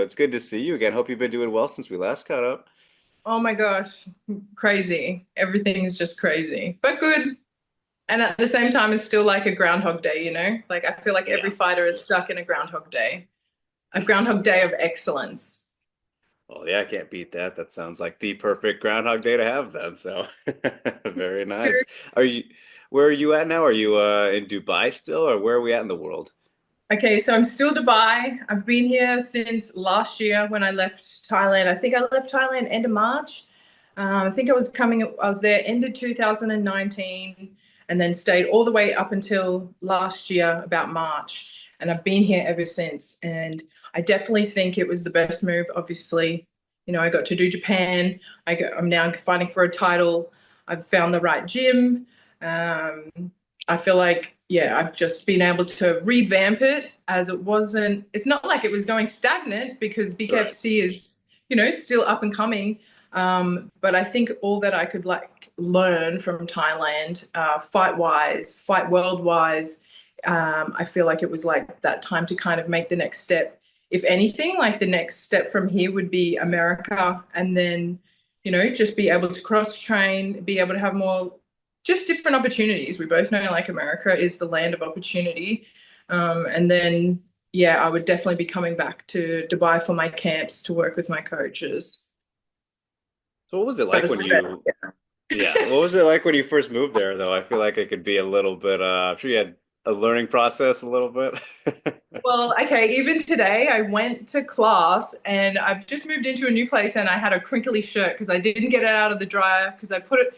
it's good to see you again. Hope you've been doing well since we last caught up. Oh my gosh, crazy. Everything's just crazy, but good. And at the same time, it's still like a Groundhog Day, you know? Like I feel like every Yeah. fighter is stuck in a Groundhog Day of excellence. Well, yeah, I can't beat that. That sounds like the perfect Groundhog Day to have then. So very nice. Are you, where are you at now? Are you in Dubai still, or where are we at in the world? Okay, so I'm still Dubai. I've been here since last year when I left Thailand. I think I left Thailand end of March. I think I was there end of 2019 and then stayed all the way up until last year, about March. And I've been here ever since. And I definitely think it was the best move. Obviously, I got to do Japan. I'm now fighting for a title. I've found the right gym. I feel like, yeah, I've just been able to revamp it as it's not like it was going stagnant because Right. BKFC is, still up and coming. But I think all that I could like learn from Thailand, fight wise, fight world wise, I feel like it was like that time to kind of make the next step. If anything, like the next step from here would be America and then, just be able to cross train, be able to have more just different opportunities. We both know like America is the land of opportunity. And then, yeah, I would definitely be coming back to Dubai for my camps to work with my coaches. So what was it But like it's when the best. yeah, what was it like when you first moved there though? I feel like it could be a little bit, I'm sure you had a learning process a little bit. Well, okay, even today I went to class and I've just moved into a new place and I had a crinkly shirt because I didn't get it out of the dryer because I put it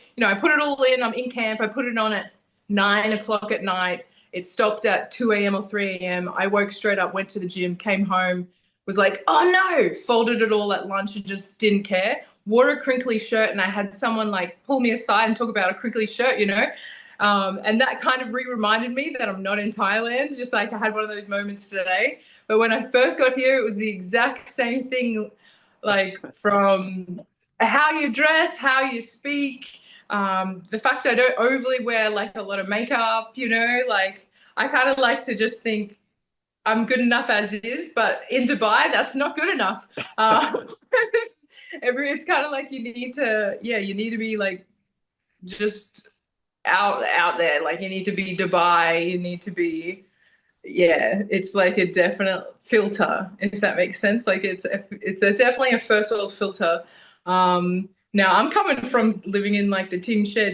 all in. I'm in camp. I put it on at 9 o'clock at night. It stopped at 2 a.m. or 3 a.m. I woke straight up, went to the gym, came home, was like, oh no, folded it all at lunch and just didn't care. Wore a crinkly shirt and I had someone like pull me aside and talk about a crinkly shirt. And that kind of reminded me that I'm not in Thailand, just like I had one of those moments today. But when I first got here, it was the exact same thing, like from how you dress, how you speak, the fact I don't overly wear like a lot of makeup, like I kind of like to just think I'm good enough as is, but in Dubai, that's not good enough. Um, it's kind of like you need to be like just out there. Like you need to be Dubai. You need to be it's like a definite filter, if that makes sense. Like definitely a first world filter. Now I'm coming from living in like the tin shed,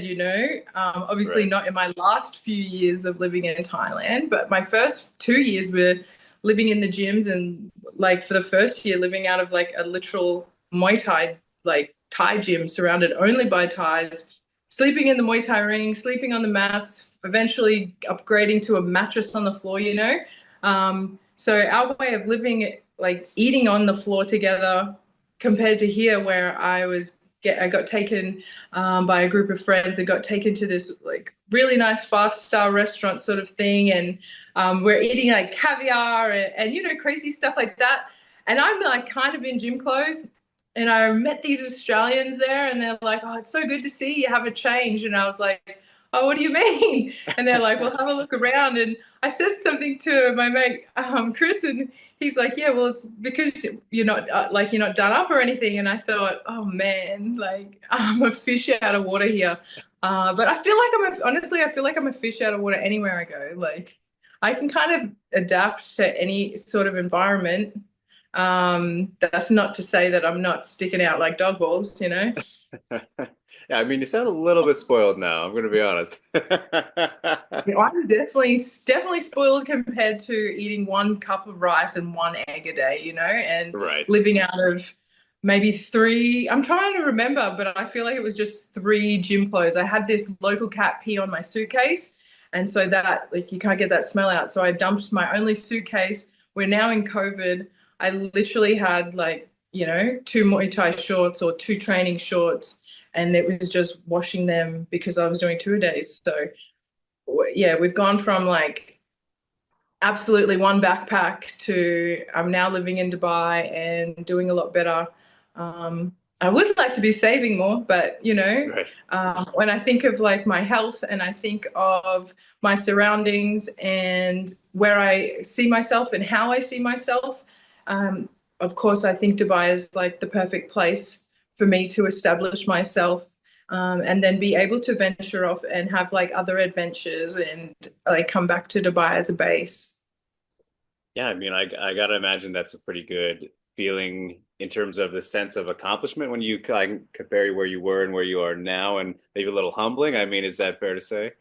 obviously Right. not in my last few years of living in Thailand, but my first 2 years were living in the gyms and like for the first year living out of like a literal Muay Thai, like Thai gym surrounded only by Thais, sleeping in the Muay Thai ring, sleeping on the mats, eventually upgrading to a mattress on the floor. So our way of living, like eating on the floor together, compared to here where I got taken by a group of friends and got taken to this like really nice 5-star restaurant sort of thing, and we're eating like caviar and crazy stuff like that. And I'm like kind of in gym clothes, and I met these Australians there, and they're like, "Oh, it's so good to see you. Have a change." And I was like, "Oh, what do you mean?" And they're like, "Well, have a look around." And I said something to my mate Chris, and he's like, "Yeah, well, it's because you're not done up or anything." And I thought, "Oh man, like I'm a fish out of water here." But I feel like honestly, I feel like I'm a fish out of water anywhere I go. Like I can kind of adapt to any sort of environment. That's not to say that I'm not sticking out like dog balls. Yeah, I mean, you sound a little bit spoiled now. I'm going to be honest. I'm definitely spoiled compared to eating 1 cup of rice and 1 egg a day, and Right. living out of maybe three. I'm trying to remember, but I feel like it was just 3 gym clothes. I had this local cat pee on my suitcase, and so that like you can't get that smell out. So I dumped my only suitcase. We're now in COVID. I literally had like, 2 Muay Thai shorts or 2 training shorts, and it was just washing them because I was doing 2 days. So yeah, we've gone from like absolutely one backpack to I'm now living in Dubai and doing a lot better. I would like to be saving more, but Right. when I think of like my health and I think of my surroundings and where I see myself and how I see myself, um, of course, I think Dubai is like the perfect place for me to establish myself, and then be able to venture off and have like other adventures and like come back to Dubai as a base. Yeah, I mean, I gotta imagine that's a pretty good feeling in terms of the sense of accomplishment when you compare where you were and where you are now, and maybe a little humbling. I mean, is that fair to say?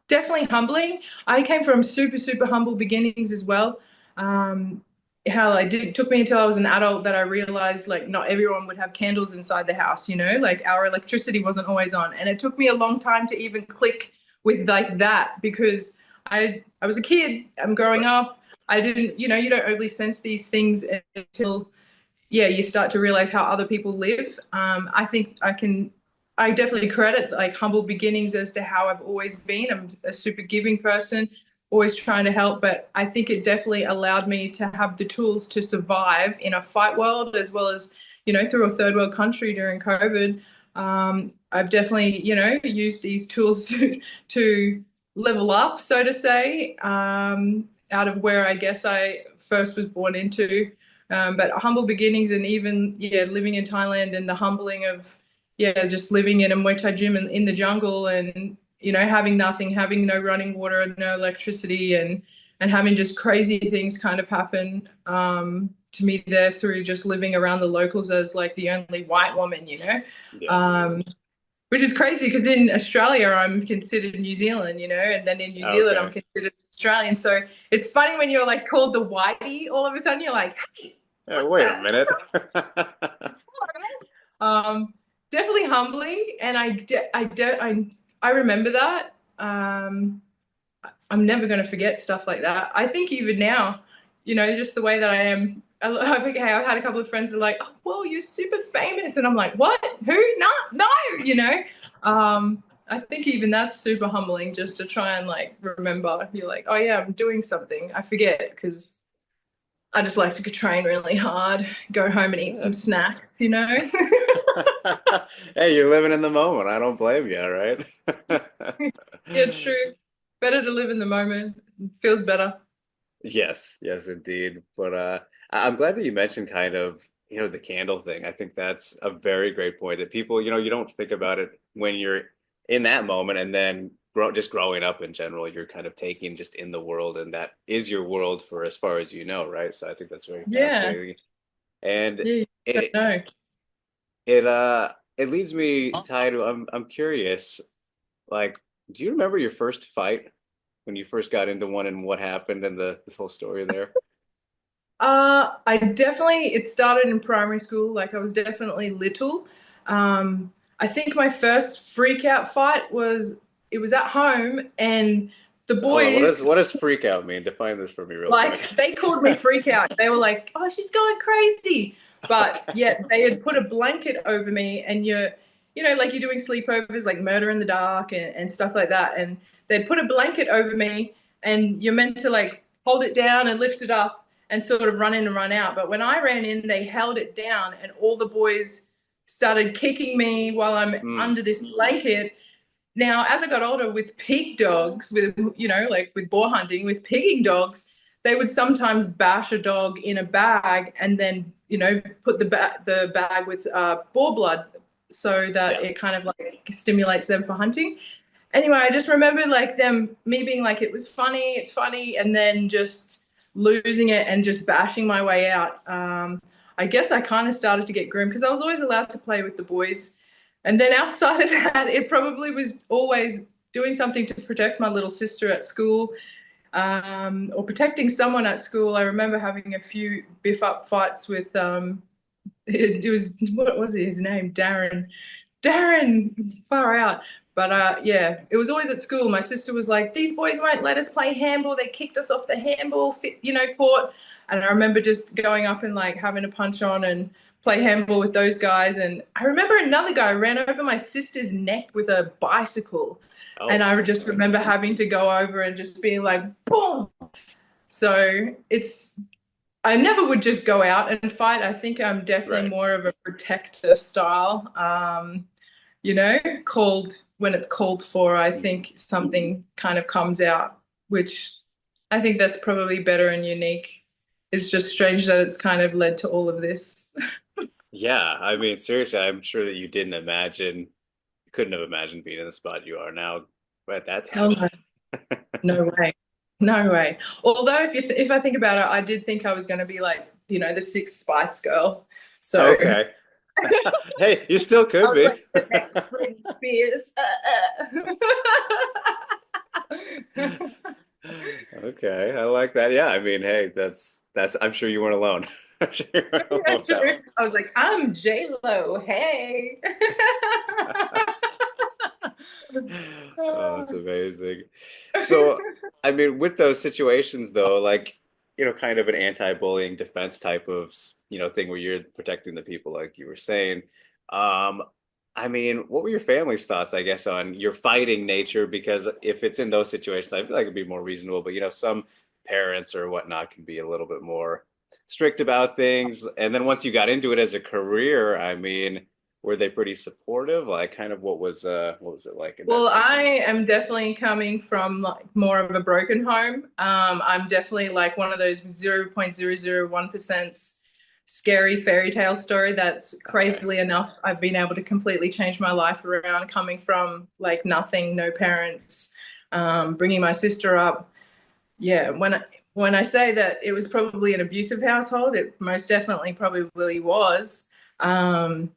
Definitely humbling. I came from super, super humble beginnings as well. Um, how I did, it took me until I was an adult that I realized like not everyone would have candles inside the house, you know, like our electricity wasn't always on. And it took me a long time to even click with like that because I was a kid, I'm growing Right. up. I didn't, you know, you don't overly sense these things until yeah, you start to realize how other people live. I think I definitely credit like humble beginnings as to how I've always been. I'm a super giving person, always trying to help, but I think it definitely allowed me to have the tools to survive in a fight world as well as, you know, through a third world country during COVID. I've definitely, you know, used these tools to level up, so to say, out of where I guess I first was born into. But humble beginnings and even yeah, living in Thailand and the humbling of yeah, just living in a Muay Thai gym in the jungle and you know having nothing, having no running water and no electricity and having just crazy things kind of happen to me there through just living around the locals as like the only white woman, you know. Yeah. Um, which is crazy because in Australia I'm considered New Zealand, you know, and then in New Zealand I'm Okay. considered Australian. So it's funny when you're like called the whitey, all of a sudden you're like, hey, Yeah, what wait a the minute. um, definitely humbling, and I remember that. I'm never going to forget stuff like that. I think even now, you know, just the way that I am. I think hey, I've had a couple of friends that are like, "Oh, well, you're super famous," and I'm like, "What? Who? No, no," you know. I think even that's super humbling just to try and like remember. You're like, "Oh yeah, I'm doing something." I forget because I just like to train really hard, go home and eat some Yeah. snacks, you know. Hey, you're living in the moment. I don't blame you, all right? Yeah, true. Better to live in the moment. It feels better. Yes, yes, indeed. But I'm glad that you mentioned kind of, the candle thing. I think that's a very great point that people, you don't think about it when you're in that moment and then just growing up in general, you're kind of taking just in the world and that is your world for as far as you know, right? So I think that's very Yeah. fascinating. And Yeah, you don't it know. it leads me, Ty, to I'm curious, like, do you remember your first fight when you first got into one and what happened and this whole story there? I definitely, it started in primary school. Like I was definitely little. I think my first freak out fight it was at home and the Hold on, boys, what does freak out mean? Define this for me real quick. like they called me freak out. They were like, "Oh, she's going crazy." But yet they had put a blanket over me and you know, like you're doing sleepovers like Murder in the Dark and stuff like that. And they'd put a blanket over me and you're meant to like hold it down and lift it up and sort of run in and run out. But when I ran in, they held it down and all the boys started kicking me while I'm Hmm. under this blanket. Now, as I got older with pig dogs, with you know, like with boar hunting, with pigging dogs, they would sometimes bash a dog in a bag and then, you know, put the bag with boar blood so that Yeah. it kind of like stimulates them for hunting. Anyway, I just remember like me being like, it was funny, it's funny, and then just losing it and just bashing my way out. I guess I kind of started to get groomed because I was always allowed to play with the boys. And then outside of that, it probably was always doing something to protect my little sister at school, or protecting someone at school. I remember having a few biff up fights with it was what was his name? Darren, far out. But yeah, it was always at school. My sister was like, "These boys won't let us play handball. They kicked us off the handball, you know, court." And I remember just going up and like having a punch on and play handball with those guys. And I remember another guy ran over my sister's neck with a bicycle, and Oh, I just remember having to go over and just being like, "Boom!" So it's I never would just go out and fight. I think I'm definitely right. more of a protector style. You know, called when it's called for, I think something kind of comes out, which I think that's probably better and unique. it's just strange that it's kind of led to all of this. Yeah, I mean, seriously, I'm sure that you didn't imagine, you couldn't have imagined being in the spot you are now at that Hell time. no, no way, no way. Although if I think about it, I did think I was going to be like, the sixth Spice Girl. So Okay. Hey, you still I could was be. like the next Britney Spears. Okay, I like that. Yeah, I mean, hey, that's I'm sure you weren't alone. I'm sure you weren't alone Yeah, with that true. one. I was like, I'm J Lo. Hey. Oh, that's amazing. So, I mean, with those situations though, like, kind of an anti-bullying defense type of, thing where you're protecting the people, like you were saying. Um, I mean, what were your family's thoughts, I guess, on your fighting nature? Because if it's in those situations, I feel like it'd be more reasonable, but some parents or whatnot can be a little bit more strict about things. And then once you got into it as a career, I mean, were they pretty supportive? Like, kind of what was it like in that Well, I situation? am definitely coming from like more of a broken home. I'm definitely like one of those 0.001% scary fairy tale story that's Okay. crazily enough I've been able to completely change my life around, coming from like nothing, no parents, bringing my sister up. Yeah, when I say that it was probably an abusive household, it most definitely probably was. Um,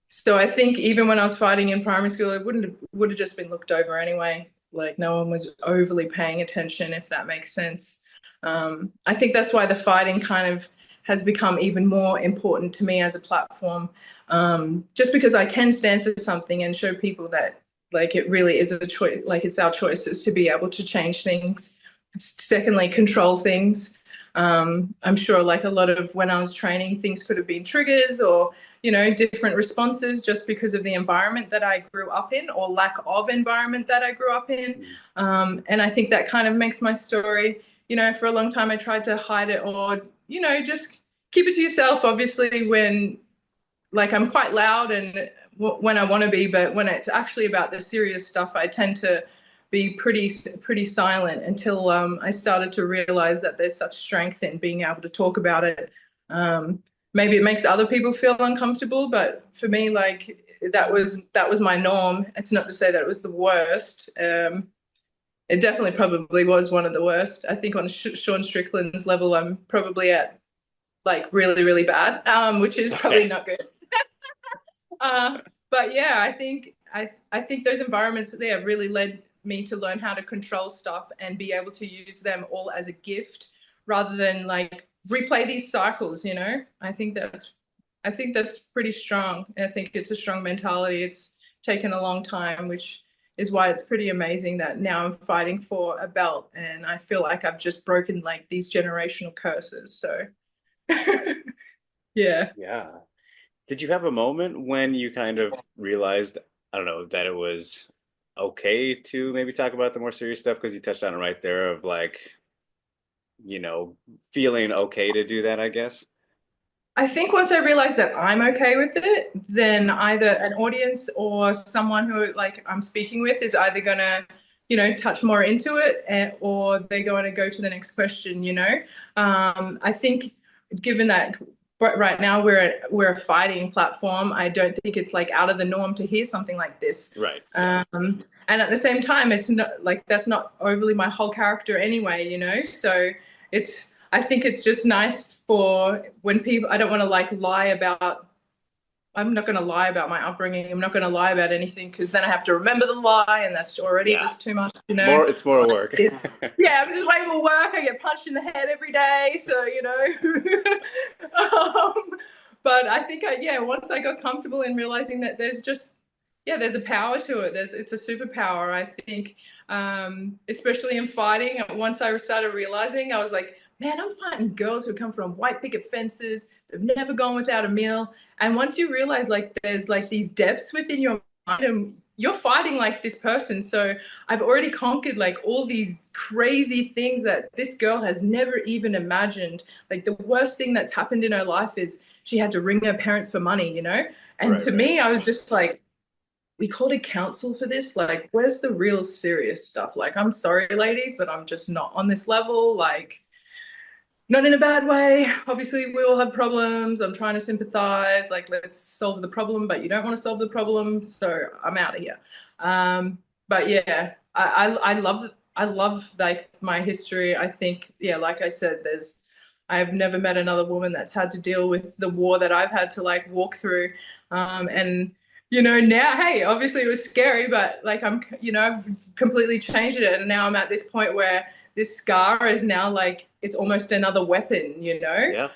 so I think even when I was fighting in primary school, it would have just been looked over anyway. Like no one was overly paying attention, if that makes sense. I think that's why the fighting kind of has become even more important to me as a platform, just because I can stand for something and show people that like it really is a choice, like it's our choices to be able to change things. Secondly, control things. I'm sure like a lot of when I was training, things could have been triggers or, different responses just because of the environment that I grew up in or lack of environment that I grew up in. Mm. And I think that kind of makes my story, for a long time I tried to hide it or, just keep it to yourself, obviously, when like I'm quite loud and when I want to be, but when it's actually about the serious stuff, I tend to be pretty silent until I started to realize that there's such strength in being able to talk about it. Um, Maybe it makes other people feel uncomfortable, but for me, like that was my norm. It's not to say that it was the worst. It definitely probably was one of the worst. I think on Sean Strickland's level, I'm probably at like really, really bad, which is Okay. probably not good. Uh, but yeah, I think those environments there really led me to learn how to control stuff and be able to use them all as a gift rather than like replay these cycles, I think that's pretty strong. I think it's a strong mentality. It's taken a long time, which is why it's pretty amazing that now I'm fighting for a belt and I feel like I've just broken like these generational curses. So yeah. Yeah. Did you have a moment when you kind of realized, I don't know, that it was okay to maybe talk about the more serious stuff? Because you touched on it right there of like, you know, feeling okay to do that, I guess. I think once I realize that I'm okay with it, then either an audience or someone who like I'm speaking with is either gonna, touch more into it, or they're going to go to the next question. I think given that right now we're a fighting platform, I don't think it's like out of the norm to hear something like this. Right. Yeah. And at the same time, it's not like that's not overly my whole character anyway. So I think it's just nice for when people, I don't want to like lie about, I'm not going to lie about my upbringing. I'm not going to lie about anything because then I have to remember the lie and that's already Yeah. just too much. It's more work. Yeah, I'm just way more work. I get punched in the head every day. So, but I think yeah, once I got comfortable in realizing that there's a power to it. It's a superpower. I think, especially in fighting, once I started realizing, I was like, man, I'm fighting girls who come from white picket fences. They've never gone without a meal. And once you realize like there's like these depths within your mind and you're fighting like this person. So I've already conquered like all these crazy things that this girl has never even imagined. Like the worst thing that's happened in her life is she had to ring her parents for money. And Right, to right. me, I was just like, we called a council for this. Like, where's the real serious stuff? Like, I'm sorry, ladies, but I'm just not on this level. Like, Not in a bad way. Obviously, we all have problems. I'm trying to sympathize, like, let's solve the problem, but you don't want to solve the problem, so I'm out of here. But yeah, I love like my history. I think, yeah, like I said, I've never met another woman that's had to deal with the war that I've had to like walk through. And now, hey, obviously it was scary, but like I've completely changed it, and now I'm at this point where this scar is now like it's almost another weapon, Yeah.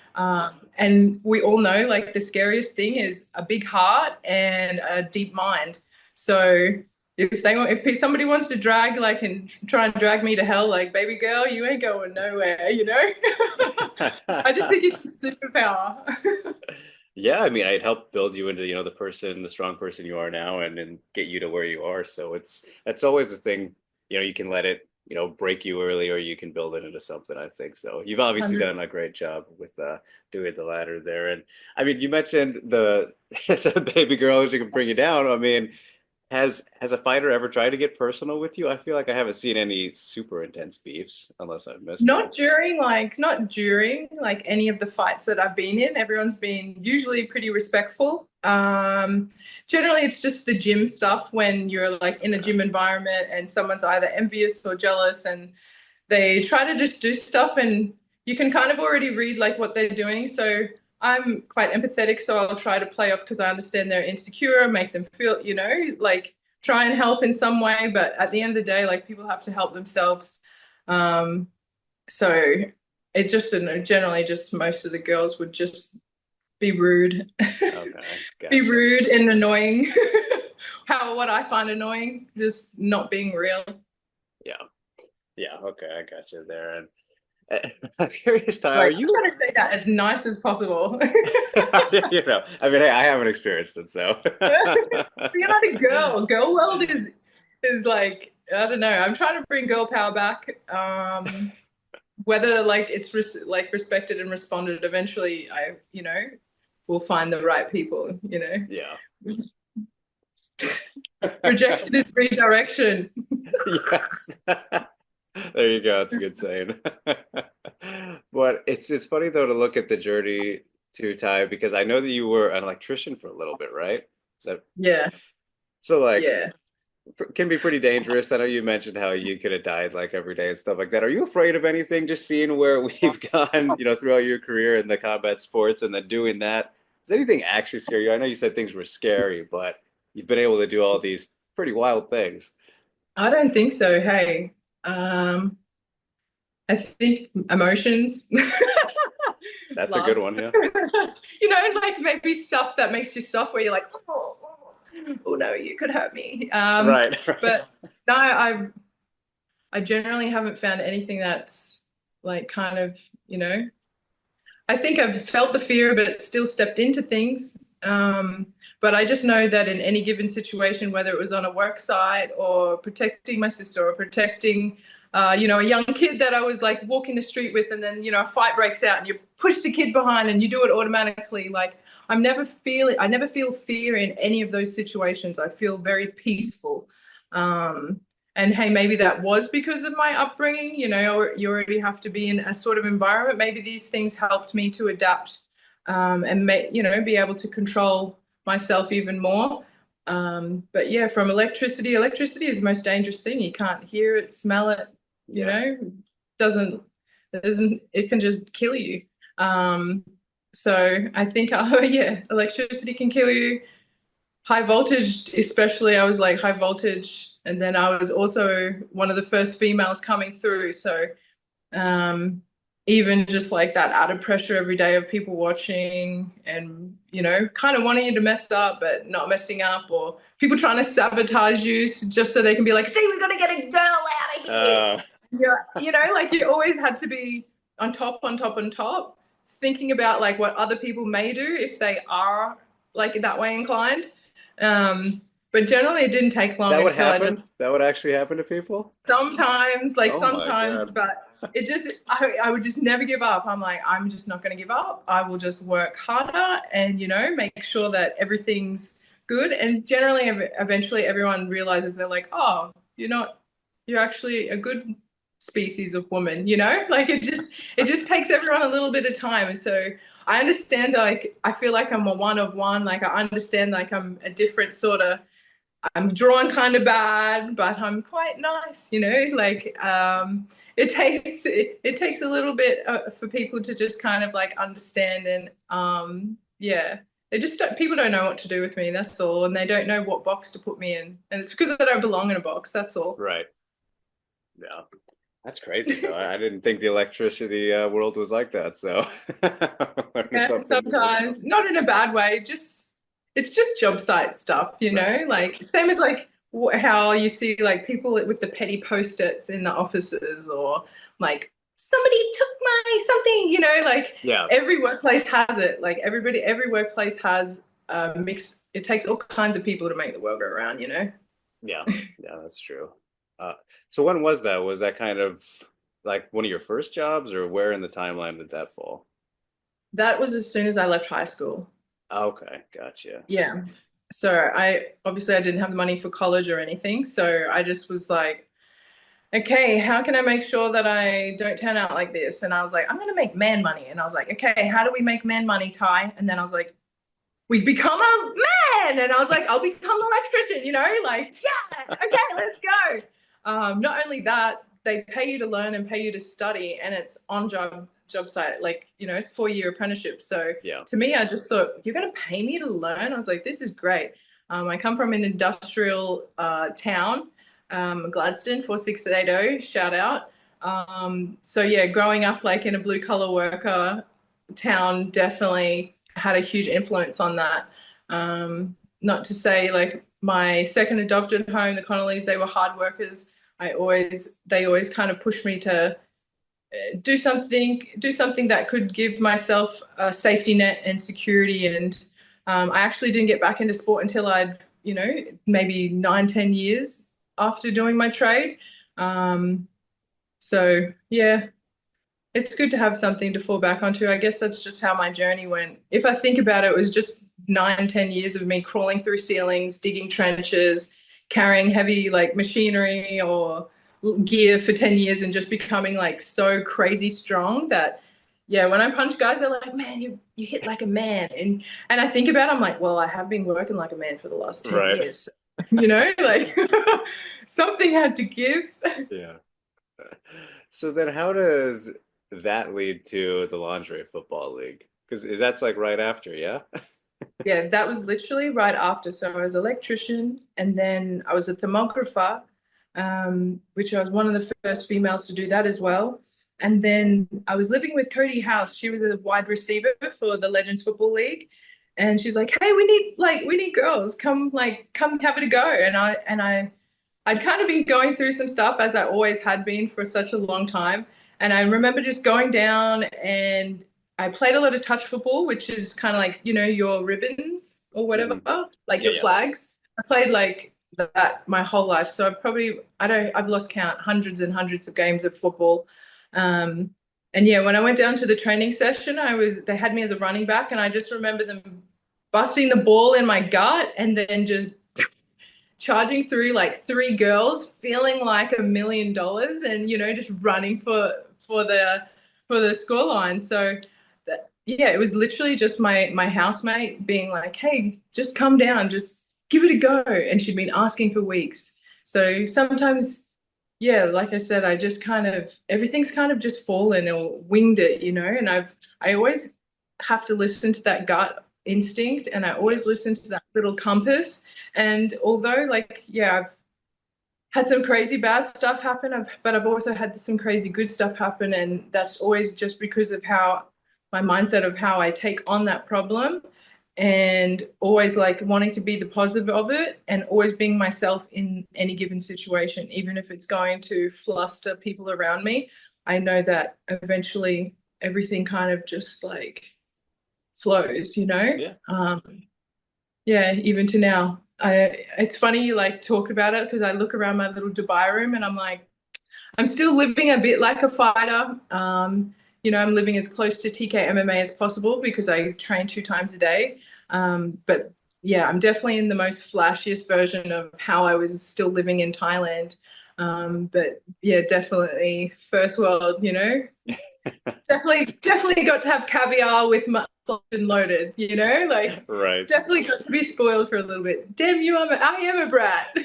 and we all know like the scariest thing is a big heart and a deep mind. So if somebody wants to drag like and try and drag me to hell, like baby girl, you ain't going nowhere. I just think it's a superpower. Yeah, I mean, I'd help build you into, the strong person you are now and get you to where you are. So that's always the thing, you can let it, break you early or you can build it into something, I think. So you've obviously done 100%. a great job with doing the latter there. And I mean, you mentioned the baby girl, she can bring you down. I mean, has a fighter ever tried to get personal with you? I feel like I haven't seen any super intense beefs unless I've missed it. Not during like any of the fights that I've been in. Everyone's been usually pretty respectful. Generally it's just the gym stuff when you're like in a Okay. gym environment and someone's either envious or jealous and they try to just do stuff and you can kind of already read like what they're doing. So I'm quite empathetic, so I'll try to play off because I understand they're insecure, make them feel, like try and help in some way. But at the end of the day, like people have to help themselves. Um, so it just, generally, just most of the girls would just be rude, Okay, be gotcha. rude and annoying. What I find annoying, just not being real. Yeah. Yeah, okay, I got you there. And I'm curious, Ty, are Like I'm you? trying to say that as nice as possible. I mean, hey, I haven't experienced it, so. You're not a girl. Girl world is like I don't know. I'm trying to bring girl power back. Whether like it's like respected and responded. Eventually, I will find the right people. Yeah. Rejection is redirection. Yes. There you go. That's a good saying. But it's funny though to look at the journey to Ty because I know that you were an electrician for a little bit, right? So Yeah, so like yeah. can be pretty dangerous. I know you mentioned how you could have died like every day and stuff like that. Are you afraid of anything? Just seeing where we've gone, throughout your career in the combat sports and then doing that. Does anything actually scare you? I know you said things were scary, but you've been able to do all these pretty wild things. I don't think so. Hey, um, I think emotions, That's a good love, one, yeah. like maybe stuff that makes you soft where you're like, oh no, you could hurt me. Right, right. But no, I generally haven't found anything that's like kind of, I think I've felt the fear, but still stepped into things. But I just know that in any given situation, whether it was on a work site or protecting my sister or protecting, a young kid that I was like walking the street with, and then a fight breaks out and you push the kid behind and you do it automatically. Like I never feel fear in any of those situations. I feel very peaceful. Um, and hey, maybe that was because of my upbringing, or you already have to be in a sort of environment. Maybe these things helped me to adapt and be able to control myself even more. But yeah, from electricity is the most dangerous thing. You can't hear it, smell it, you Yeah, know, doesn't, it doesn't, it can just kill you. Um, so I think, oh yeah, electricity can kill you. High voltage, especially, I was like high voltage, and then I was also one of the first females coming through. So um, even just like that added pressure every day of people watching and, kind of wanting you to mess up, but not messing up, or people trying to sabotage you just so they can be like, see, we got to get a girl out of here. uh, Yeah. Like you always had to be on top, on top, on top, thinking about like what other people may do if they are like that way inclined. But generally, it didn't take long that would until I just happen. That would actually happen to people. like Oh my sometimes, God. but I would just never give up. I'm like, I'm just not going to give up. I will just work harder and, make sure that everything's good. And generally, eventually, everyone realizes they're like, oh, you're not, you're actually a good. species of woman, like it just takes everyone a little bit of time. And so I understand, like, I feel like I'm a one of one. Like, I understand, like, I'm a different sort of, I'm drawn kind of bad, but I'm quite nice, like, it takes a little bit for people to just kind of like understand. And yeah, they just don't, people don't know what to do with me, that's all. And they don't know what box to put me in. And it's because I don't belong in a box, that's all. Right. Yeah. That's crazy though. I didn't think the electricity world was like that. So learning Yeah, something new myself. sometimes, not in a bad way, just it's just job site stuff, Right. Yeah. like same as like how you see like people with the petty post-its in the offices, or like somebody took my something, like Yeah. every workplace has it. Like every workplace has a mix. It takes all kinds of people to make the world go around. Yeah. Yeah, that's true. Uh, so when was that? Was that kind of like one of your first jobs, or where in the timeline did that fall? That was as soon as I left high school. Okay, gotcha. Yeah. So I obviously I didn't have the money for college or anything. So I just was like, okay, how can I make sure that I don't turn out like this? And I was like, I'm gonna make man money. And I was like, okay, how do we make man money, Ty? And then I was like, we become a man. And I was like, I'll become an electrician, like, yeah, okay, let's go. Not only that, they pay you to learn and pay you to study, and it's on job site. Like, it's 4-year apprenticeship. So Yeah. to me, I just thought, you're gonna pay me to learn? I was like, this is great. I come from an industrial town, Gladstone 4680, shout out. So yeah, growing up like in a blue collar worker town definitely had a huge influence on that. Not to say like my second adopted home, the Connollys, they were hard workers. They always kind of pushed me to do something that could give myself a safety net and security. And I actually didn't get back into sport until I'd, maybe 9, 10 years after doing my trade. So yeah, it's good to have something to fall back onto. I guess that's just how my journey went. If I think about it, it was just 9, 10 years of me crawling through ceilings, digging trenches, carrying heavy like machinery or gear for 10 years, and just becoming like so crazy strong that yeah, when I punch guys, they're like, man, you hit like a man. And I think about it, I'm like, well, I have been working like a man for the last 10 Right. years. Like something had to give. Yeah. So then how does that lead to the lingerie football league? Because that's like right after, yeah? Yeah, that was literally right after. So I was an electrician, and then I was a thermographer, which I was one of the first females to do that as well. And then I was living with Cody House. She was a wide receiver for the Legends Football League. And she's like, hey, we need girls. Come have it a go. I'd kind of been going through some stuff, as I always had been for such a long time. And I remember just going down, and I played a lot of touch football, which is kind of like, your ribbons or whatever, Hmm. like Yeah, your yeah. flags. I played like that my whole life. So I've lost count, hundreds and hundreds of games of football. Um, and yeah, when I went down to the training session, they had me as a running back, and I just remember them busting the ball in my gut and then just charging through like three girls, feeling like $1 million, and just running for the score line. So that, yeah, it was literally just my housemate being like, "Hey, just come down, just give it a go," and she'd been asking for weeks. So sometimes, yeah, like I said, I just kind of everything's kind of just fallen or winged it. And I always have to listen to that gut instinct, and I always Yes. listen to that little compass. And although, like, yeah, I've had some crazy bad stuff happen, but I've also had some crazy good stuff happen. And that's always just because of how my mindset of how I take on that problem, and always like wanting to be the positive of it, and always being myself in any given situation, even if it's going to fluster people around me. I know that eventually everything kind of just like flows. Yeah. Yeah, even to now. It's funny you like talk about it, because I look around my little Dubai room and I'm like, I'm still living a bit like a fighter. I'm living as close to TK MMA as possible because I train 2 times a day. But yeah, I'm definitely in the most flashiest version of how I was still living in Thailand. But yeah, definitely first world, definitely got to have caviar with my locked and loaded, like Right. definitely got to be spoiled for a little bit. Damn you, I am a brat.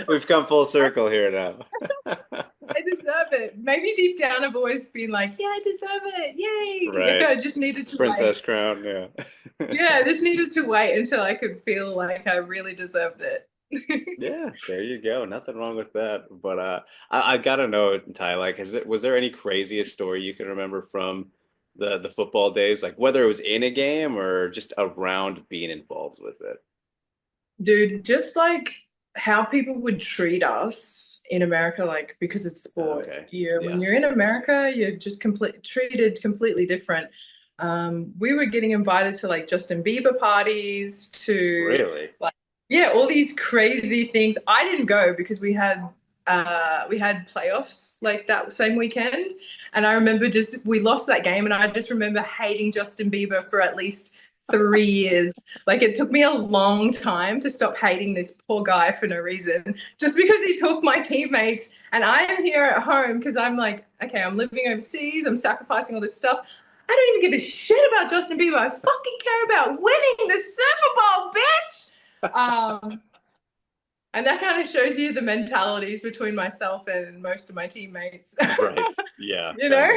We've come full circle here now. I deserve it. Maybe deep down I've always been like, yeah, I deserve it. Yay. Right. I just needed to Princess wait. crown, yeah. Yeah, I just needed to wait until I could feel like I really deserved it. Yeah, there you go. Nothing wrong with that. But I gotta know, Ty, like, was there any craziest story you can remember from the football days? Like whether it was in a game or just around being involved with it. Dude, just like how people would treat us in America, like because it's sport. Okay. When Yeah. you're in America, you're just treated completely different. We were getting invited to like Justin Bieber parties, to Really? like yeah, all these crazy things. I didn't go because we had playoffs like that same weekend, and I remember just we lost that game, and I just remember hating Justin Bieber for at least 3 years. Like it took me a long time to stop hating this poor guy for no reason, just because he took my teammates, and I am here at home because I'm like, okay, I'm living overseas, I'm sacrificing all this stuff. I don't even give a shit about Justin Bieber. I fucking care about winning the Super Bowl, bitch. And that kind of shows you the mentalities between myself and most of my teammates. Right. Yeah, you know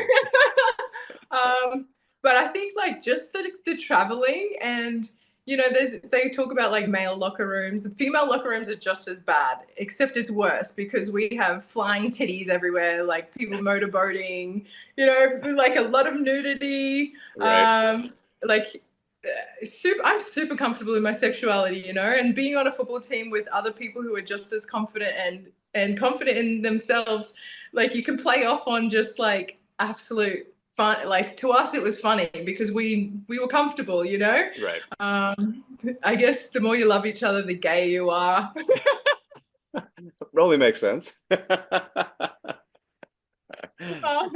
totally. um but I think like just the traveling, and they talk about like male locker rooms. The female locker rooms are just as bad, except it's worse because we have flying titties everywhere, like people motorboating, like a lot of nudity. Right. Like I'm super comfortable in my sexuality, and being on a football team with other people who are just as confident and confident in themselves, like you can play off on just like absolute fun. Like to us, it was funny because we were comfortable, Right. I guess the more you love each other, the gayer you are. Probably makes sense. Um,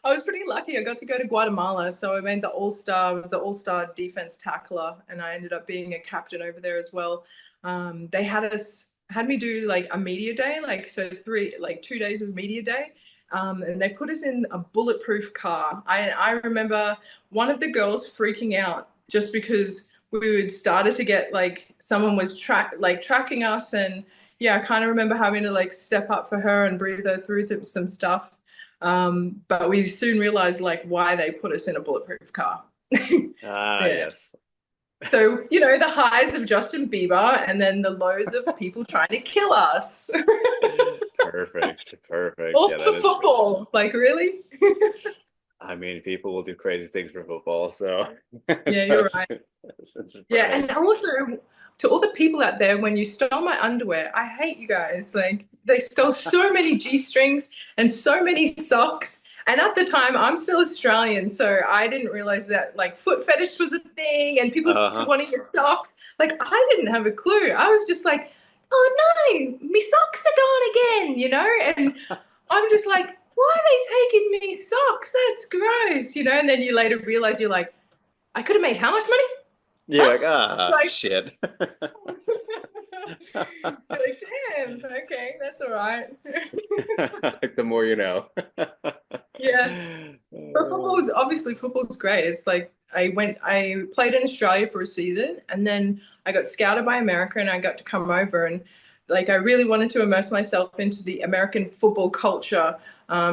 I was pretty lucky. I got to go to Guatemala, so I made the All Star. I was the All Star defense tackler, and I ended up being a captain over there as well. They had me do like a media day, like so 2 days was media day, and they put us in a bulletproof car. I remember one of the girls freaking out just because we had started to get like someone was tracking us, and yeah, I kind of remember having to like step up for her and breathe her through some stuff. But we soon realized like why they put us in a bulletproof car. Ah, Yeah. yes. So, the highs of Justin Bieber and then the lows of people trying to kill us. Perfect. Perfect. All Yeah, that for is great. football. Like, really? I mean, people will do crazy things for football, so Yeah, you're that's right. that's a Yeah, and surprise. also to all the people out there, when you stole my underwear, I hate you guys. Like they stole so many G-strings and so many socks. And at the time, I'm still Australian, so I didn't realize that like foot fetish was a thing and people Uh-huh. wanting your socks. Like I didn't have a clue. I was just like, oh no, my socks are gone again, And I'm just like, why are they taking me socks? That's gross, And then you later realize you're like, I could have made how much money? You're Huh? like, ah, Like, shit. you're like, damn, okay, that's all right. Like the more you know. Yeah. But football's great. It's like I played in Australia for a season, and then I got scouted by America and I got to come over, and like I really wanted to immerse myself into the American football culture.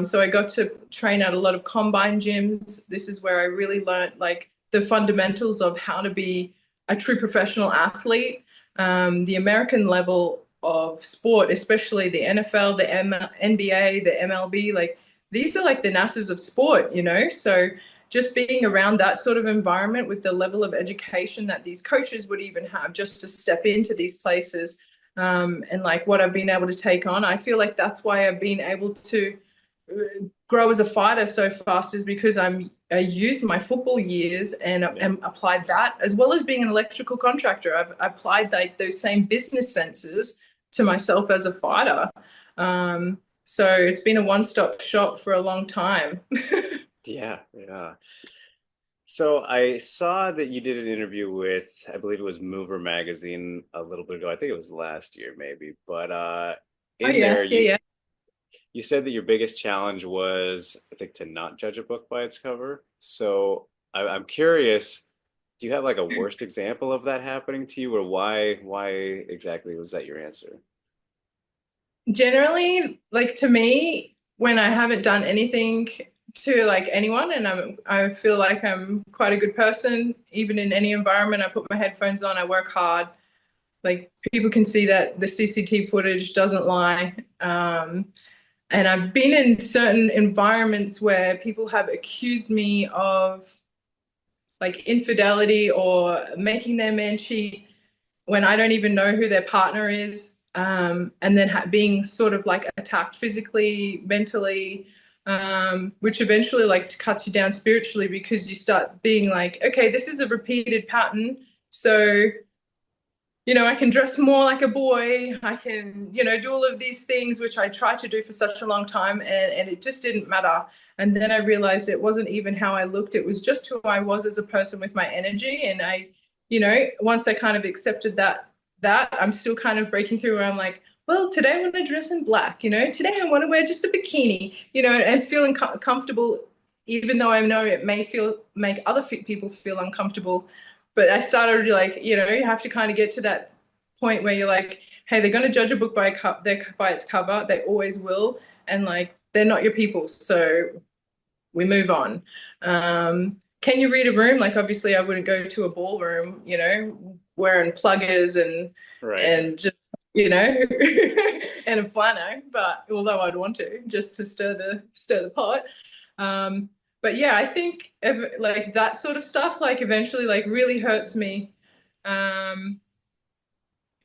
So I got to train at a lot of combine gyms. This is where I really learned like the fundamentals of how to be a true professional athlete. The American level of sport, especially the NFL, the NBA, the MLB, like these are like the NASAs of sport, So just being around that sort of environment with the level of education that these coaches would even have just to step into these places, and like what I've been able to take on, I feel like that's why I've been able to grow as a fighter so fast, is because I used my football years Yeah. and applied that as well as being an electrical contractor. I've applied like those same business senses to myself as a fighter. So it's been a one-stop shop for a long time. Yeah, yeah. So I saw that you did an interview with, I believe it was Mover magazine a little bit ago. I think it was last year maybe. But Oh in there, yeah, yeah, yeah. you said that your biggest challenge was, I think, to not judge a book by its cover. So I'm curious, do you have like a worst example of that happening to you, or why exactly was that your answer? Generally, like to me, when I haven't done anything to like anyone and I feel like I'm quite a good person, even in any environment, I put my headphones on, I work hard. Like people can see that the CCTV footage doesn't lie. And I've been in certain environments where people have accused me of like infidelity or making their man cheat when I don't even know who their partner is, and then being sort of like attacked physically, mentally, which eventually like cuts you down spiritually because you start being like, okay, this is a repeated pattern. So, I can dress more like a boy. I can, do all of these things, which I tried to do for such a long time, and it just didn't matter. And then I realized it wasn't even how I looked, it was just who I was as a person with my energy. And once I kind of accepted that I'm still kind of breaking through where I'm like, well, today I want to dress in black, today I want to wear just a bikini, and feeling comfortable, even though I know it may make other people feel uncomfortable. But I started like, you have to kind of get to that point where you're like, hey, they're going to judge a book by its cover. They always will. And like, they're not your people. So we move on. Can you read a room? Like, obviously, I wouldn't go to a ballroom, wearing pluggers Right. and just, and a flannel. But although I'd want to, just to stir the pot. Um, but yeah, I think like that sort of stuff, like eventually, like really hurts me. Um,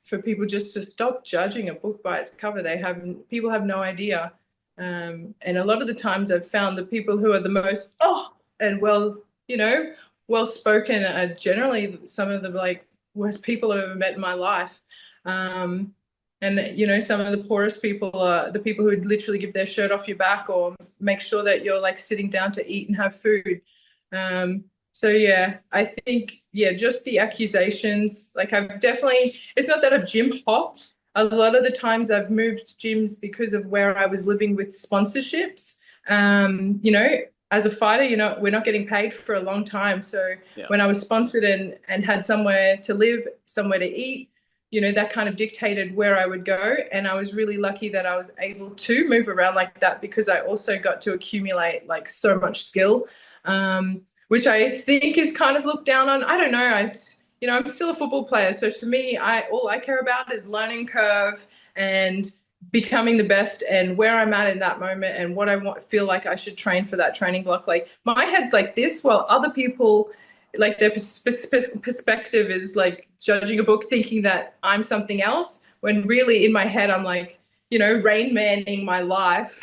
for people just to stop judging a book by its cover. People have no idea. And a lot of the times I've found the people who are the most and well spoken are generally some of the like worst people I've ever met in my life. Um, and some of the poorest people are the people who would literally give their shirt off your back or make sure that you're like sitting down to eat and have food. So yeah, I think just the accusations. Like I've definitely, it's not that I've gym hopped. A lot of the times I've moved gyms because of where I was living with sponsorships. As a fighter, we're not getting paid for a long time. So Yeah. when I was sponsored and had somewhere to live, somewhere to eat, that kind of dictated where I would go. And I was really lucky that I was able to move around like that because I also got to accumulate like so much skill. Which I think is kind of looked down on. I don't know. I'm still a football player, so to me, all I care about is learning curve and becoming the best and where I'm at in that moment and what feel like I should train for that training block. Like my head's like this, while other people, like their perspective is like judging a book, thinking that I'm something else. When really in my head, I'm like, Rain Manning my life.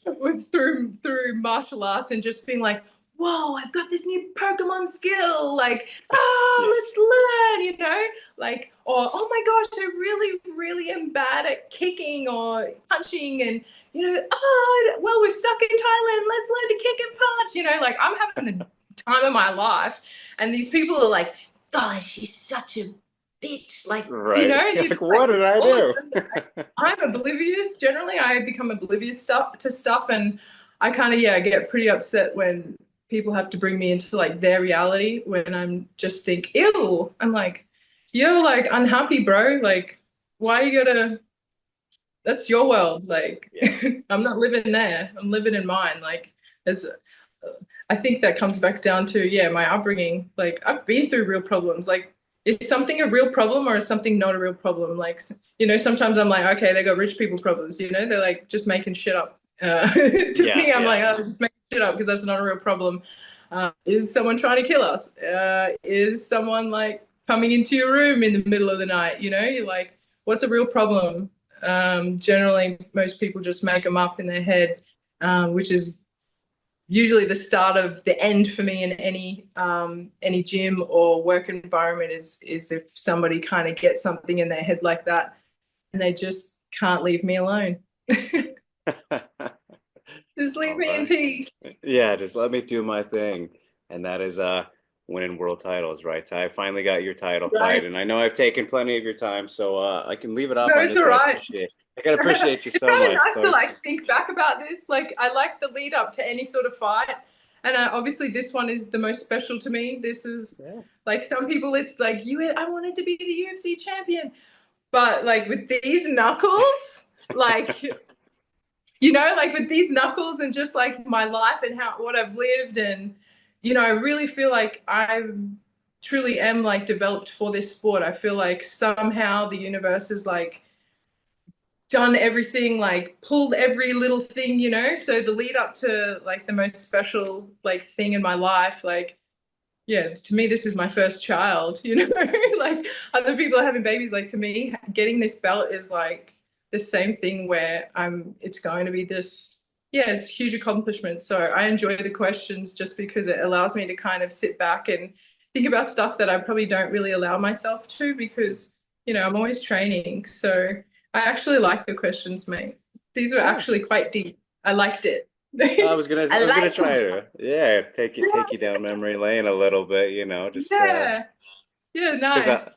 With through martial arts and just being like, whoa, I've got this new Pokemon skill. Like, let's Yes. learn, like, or oh my gosh, I really, really am bad at kicking or punching. And, well, we're stuck in Thailand. Let's learn to kick and punch. Like I'm having the time of my life. And these people are like, oh, she's such a bitch. Like, Right. you're Like, just like, what did I all of a do? sudden, I'm oblivious. Generally, I become oblivious to stuff, and I kind of get pretty upset when people have to bring me into like their reality when I'm just think, ew. I'm like, you're like unhappy, bro. Like, why you gotta? That's your world. Like, Yeah. I'm not living there. I'm living in mine. Like, there's. I think that comes back down to my upbringing. Like, I've been through real problems. Like, is something a real problem or is something not a real problem? Like, sometimes I'm like, okay, they got rich people problems. They're like just making shit up. To Yeah, me, I'm like, yeah. oh, they're just making shit up because that's not a real problem. Is someone trying to kill us? Is someone like coming into your room in the middle of the night? You're like, what's a real problem? Generally, most people just make them up in their head, which is usually the start of the end for me in any gym or work environment is if somebody kind of gets something in their head like that and they just can't leave me alone. Just leave All me in right. peace. Yeah, just let me do my thing. And that is winning world titles, right, Ty? I finally got your title fight, Right. and I know I've taken plenty of your time, so I can leave it off No, on it's this, all but right. I gotta appreciate you It's so really much. nice So to it's like think back about this. Like I like the lead up to any sort of fight, and obviously this one is the most special to me. This is yeah, like some people, it's like you. I wanted to be the UFC champion, but like with these knuckles, like like with these knuckles and just like my life and how what I've lived, and I really feel like I truly am like developed for this sport. I feel like somehow the universe is like done everything, like pulled every little thing, so the lead up to like the most special like thing in my life, like yeah, to me this is my first child. Like other people are having babies, like to me getting this belt is like the same thing where it's going to be this, yeah, it's a huge accomplishment. So I enjoy the questions just because it allows me to kind of sit back and think about stuff that I probably don't really allow myself to, because I'm always training. So I actually like the questions, mate. These were yeah. actually quite deep. I liked it. I I was gonna liked try it. to, yeah, take you down memory lane a little bit, just Yeah. Yeah, because nice.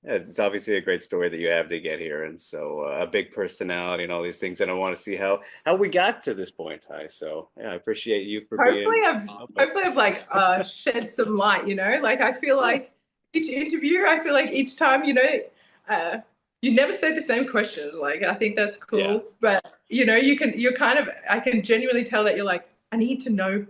yeah, it's obviously a great story that you have to get here, and so a big personality and all these things, and I want to see how we got to this point, Ty. So yeah, I appreciate you for Hopefully being I've open. hopefully I've like shed some light, Like I feel Yeah, like each interview, I feel like each time, uh you never say the same questions. Like I think that's yeah, cool. But you're kind of, I can genuinely tell that you're like, I need to know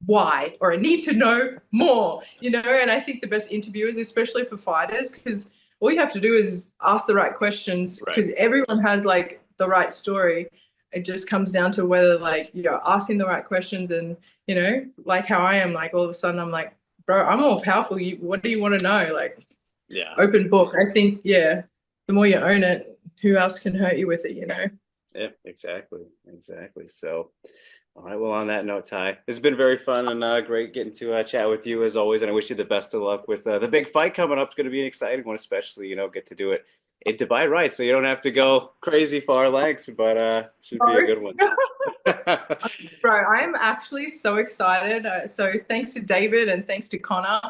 why, or I need to know more, and I think the best interviewers, especially for fighters, because all you have to do is ask the right questions, right. because everyone has like the right story. It just comes down to whether like you're asking the right questions, and like how I am, like all of a sudden I'm like, bro, I'm all powerful. What do you want to know? Like Yeah, open book. I think, yeah, the more you own it, who else can hurt you with it? yeah, exactly, exactly. So, all right. Well, on that note, Ty, it's been very fun and great getting to chat with you as always, and I wish you the best of luck with the big fight coming up. It's going to be an exciting one, especially get to do it in Dubai, right? So you don't have to go crazy far lengths, but should be a good one. Bro, bro, I'm actually so excited. So thanks to David and thanks to Connor,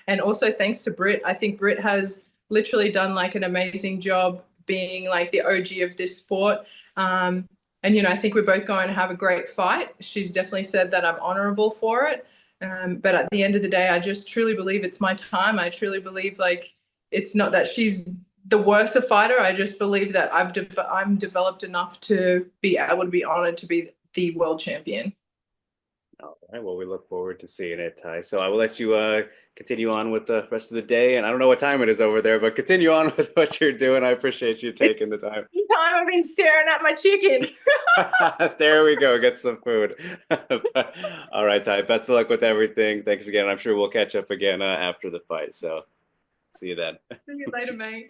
and also thanks to Britt. I think Britt has literally done like an amazing job being like the OG of this sport. And I think we're both going to have a great fight. She's definitely said that I'm honorable for it. But at the end of the day, I just truly believe it's my time. I truly believe like it's not that she's the worse a fighter. I just believe that I'm developed enough to be able to be honored to be the world champion. All right. Well, we look forward to seeing it, Ty. So I will let you continue on with the rest of the day, and I don't know what time it is over there, but continue on with what you're doing. I appreciate you It's taking the time. the time I've been staring at my chicken. There we go. Get some food. All right, Ty. Best of luck with everything. Thanks again. I'm sure we'll catch up again after the fight. So see you then. See you later, mate.